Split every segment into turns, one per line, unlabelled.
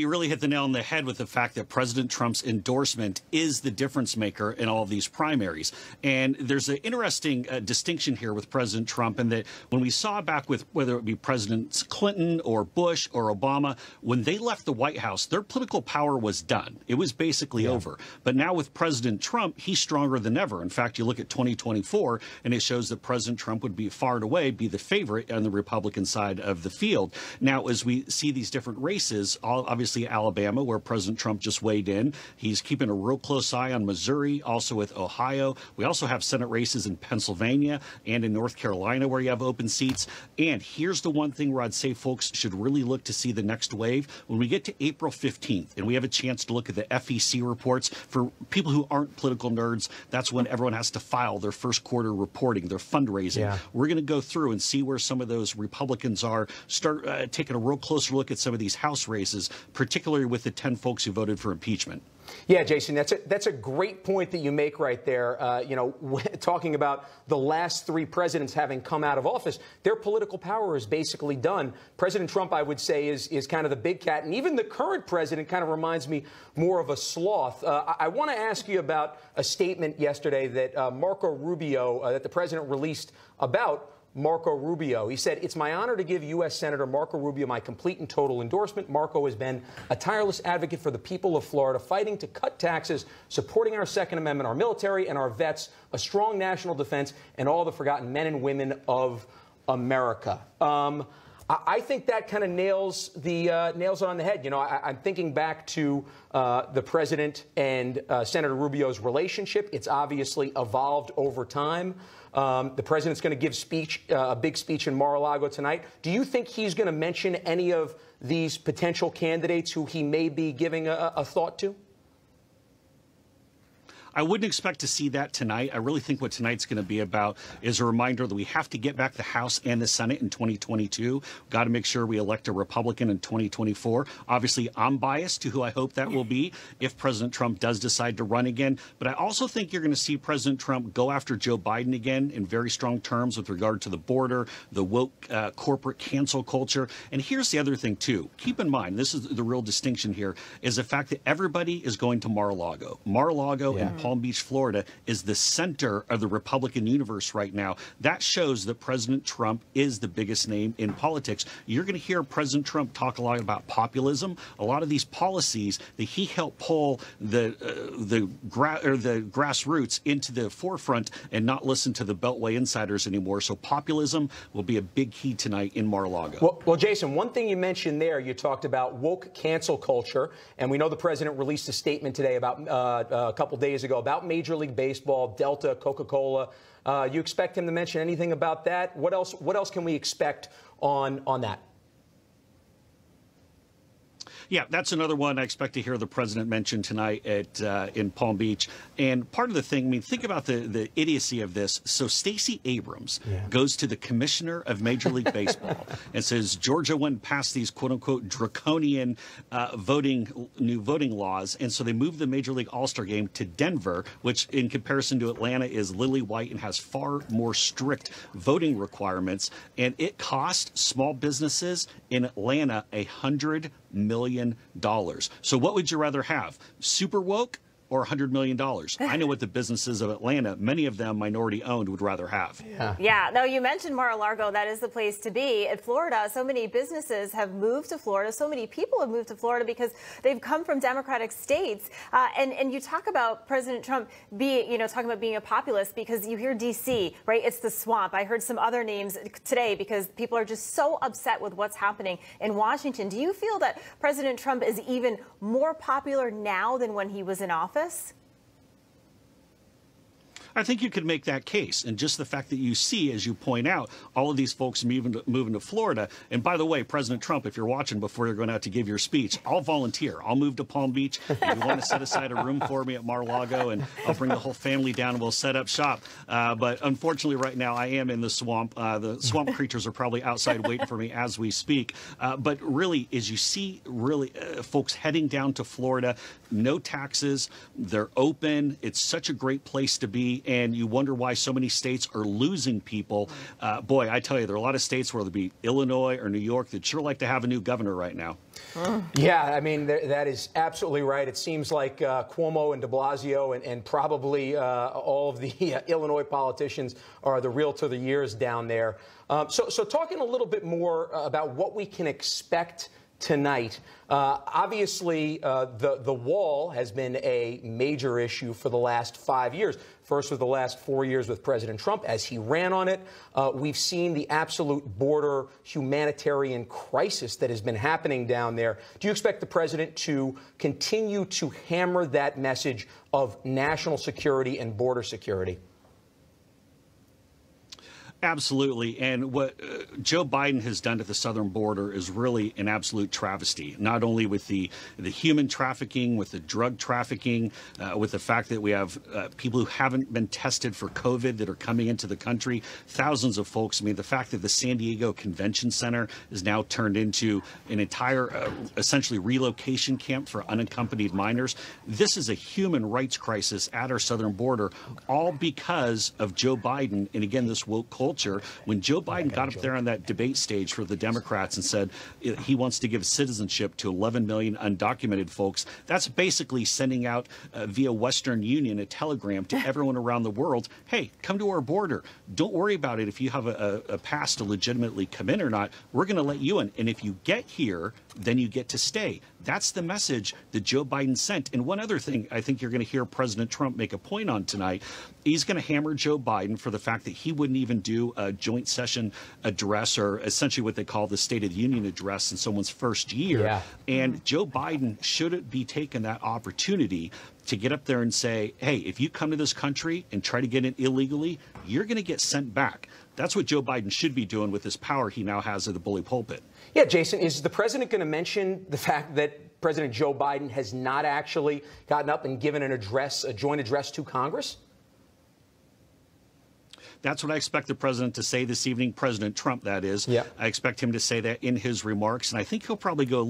You really hit the nail on the head with the fact that President Trump's endorsement is the difference maker in all of these primaries. And there's an interesting distinction here with President Trump in that when we saw back with whether it be Presidents Clinton or Bush or Obama, when they left the White House, their political power was done. It was basically over. But now with President Trump, he's stronger than ever. In fact, you look at 2024, and it shows that President Trump would be far and away be the favorite on the Republican side of the field. Now, as we see these different races, obviously Alabama, where President Trump just weighed in. He's keeping a real close eye on Missouri, also with Ohio. We also have Senate races in Pennsylvania and in North Carolina where you have open seats. And here's the one thing where I'd say folks should really look to see the next wave. When we get to April 15th and we have a chance to look at the FEC reports, for people who aren't political nerds, that's when everyone has to file their first quarter reporting, their fundraising. We're going to go through and see where some of those Republicans are, start taking a real closer look at some of these House races, particularly with the 10 folks who voted for impeachment.
Yeah, Jason, that's a great point that you make right there. Talking about the last three presidents having come out of office, their political power is basically done. President Trump, I would say, is kind of the big cat, and even the current president kind of reminds me more of a sloth. I want to ask you about a statement yesterday that Marco Rubio, that the president released about Marco Rubio. He said, "It's my honor to give U.S. Senator Marco Rubio my complete and total endorsement. Marco has been a tireless advocate for the people of Florida, fighting to cut taxes, supporting our Second Amendment, our military and our vets, a strong national defense, and all the forgotten men and women of America." I think that kind of nails it on the head. I'm thinking back to the president and Senator Rubio's relationship. It's obviously evolved over time. The president's going to give a big speech in Mar-a-Lago tonight. Do you think he's going to mention any of these potential candidates who he may be giving a thought to?
I wouldn't expect to see that tonight. I really think what tonight's going to be about is a reminder that we have to get back the House and the Senate in 2022. We've got to make sure we elect a Republican in 2024. Obviously, I'm biased to who I hope that will be if President Trump does decide to run again. But I also think you're going to see President Trump go after Joe Biden again in very strong terms with regard to the border, the woke corporate cancel culture. And here's the other thing, too. Keep in mind, this is the real distinction here, is the fact that everybody is going to Mar-a-Lago. Mar-a-Lago and Palm Beach, Florida, is the center of the Republican universe right now. That shows that President Trump is the biggest name in politics. You're going to hear President Trump talk a lot about populism. A lot of these policies that he helped pull the grassroots into the forefront and not listen to the Beltway insiders anymore. So populism will be a big key tonight in Mar-a-Lago.
Well, Jason, one thing you mentioned there, you talked about woke cancel culture, and we know the president released a statement today about a couple days ago about Major League Baseball, Delta, Coca-Cola. You expect him to mention anything about that? What else can we expect on that?
Yeah, that's another one I expect to hear the president mention tonight in Palm Beach. And part of the thing, I mean, think about the idiocy of this. So Stacey Abrams goes to the commissioner of Major League Baseball and says Georgia went past these quote-unquote draconian new voting laws. And so they moved the Major League All-Star game to Denver, which in comparison to Atlanta is lily white and has far more strict voting requirements. And it cost small businesses in Atlanta $100 million. So what would you rather have? Super woke or $100 million? I know what the businesses of Atlanta, many of them minority owned, would rather have.
Yeah. No, you mentioned Mar-a-Lago. That is the place to be. In Florida, so many businesses have moved to Florida. So many people have moved to Florida because they've come from Democratic states. And you talk about President Trump talking about being a populist because you hear D.C., right? It's the swamp. I heard some other names today because people are just so upset with what's happening in Washington. Do you feel that President Trump is even more popular now than when he was in office?
I think you could make that case. And just the fact that you see, as you point out, all of these folks moving to Florida. And by the way, President Trump, if you're watching before you're going out to give your speech, I'll volunteer. I'll move to Palm Beach. If you want to set aside a room for me at Mar-a-Lago, and I'll bring the whole family down and we'll set up shop. But unfortunately, right now, I am in the swamp. The swamp creatures are probably outside waiting for me as we speak. But really, as you see folks heading down to Florida, no taxes, they're open. It's such a great place to be. country, and you wonder why so many states are losing people. Boy, I tell you, there are a lot of states, whether it be Illinois or New York, that sure like to have a new governor right now.
Yeah, I mean, that is absolutely right. It seems like Cuomo and de Blasio and probably all of the Illinois politicians are the realtor of the years down there. So talking a little bit more about what we can expect tonight. Obviously, the wall has been a major issue for the last 5 years. First, for the last 4 years with President Trump as he ran on it. We've seen the absolute border humanitarian crisis that has been happening down there. Do you expect the president to continue to hammer that message of national security and border security?
Absolutely. And what Joe Biden has done at the southern border is really an absolute travesty, not only with the human trafficking, with the drug trafficking, with the fact that we have people who haven't been tested for COVID that are coming into the country, thousands of folks. I mean, the fact that the San Diego Convention Center is now turned into an entire essentially relocation camp for unaccompanied minors. This is a human rights crisis at our southern border, all because of Joe Biden. And again, this woke culture. When Joe Biden got up there on that debate stage for the Democrats and said he wants to give citizenship to 11 million undocumented folks, that's basically sending out via Western Union a telegram to everyone around the world, hey, come to our border. Don't worry about it if you have a pass to legitimately come in or not. We're going to let you in. And if you get here, then you get to stay. That's the message that Joe Biden sent. And one other thing I think you're going to hear President Trump make a point on tonight, he's going to hammer Joe Biden for the fact that he wouldn't even do a joint session address, or essentially what they call the State of the Union address in someone's first year. Yeah. And Joe Biden should be taking that opportunity to get up there and say, hey, if you come to this country and try to get in illegally, you're going to get sent back. That's what Joe Biden should be doing with this power he now has at the bully pulpit. Yeah, Jason, is the president going to mention the fact that President Joe Biden has not actually gotten up and given an address, a joint address to Congress? That's what I expect the president to say this evening, President Trump, that is. Yeah. I expect him to say that in his remarks. And I think he'll probably go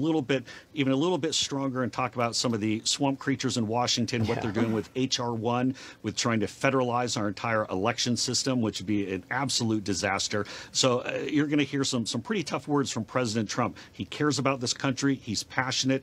even a little bit stronger and talk about some of the swamp creatures in Washington, what they're doing with H.R. 1, with trying to federalize our entire election system, which would be an absolute disaster. So you're going to hear some pretty tough words from President Trump. He cares about this country. He's passionate.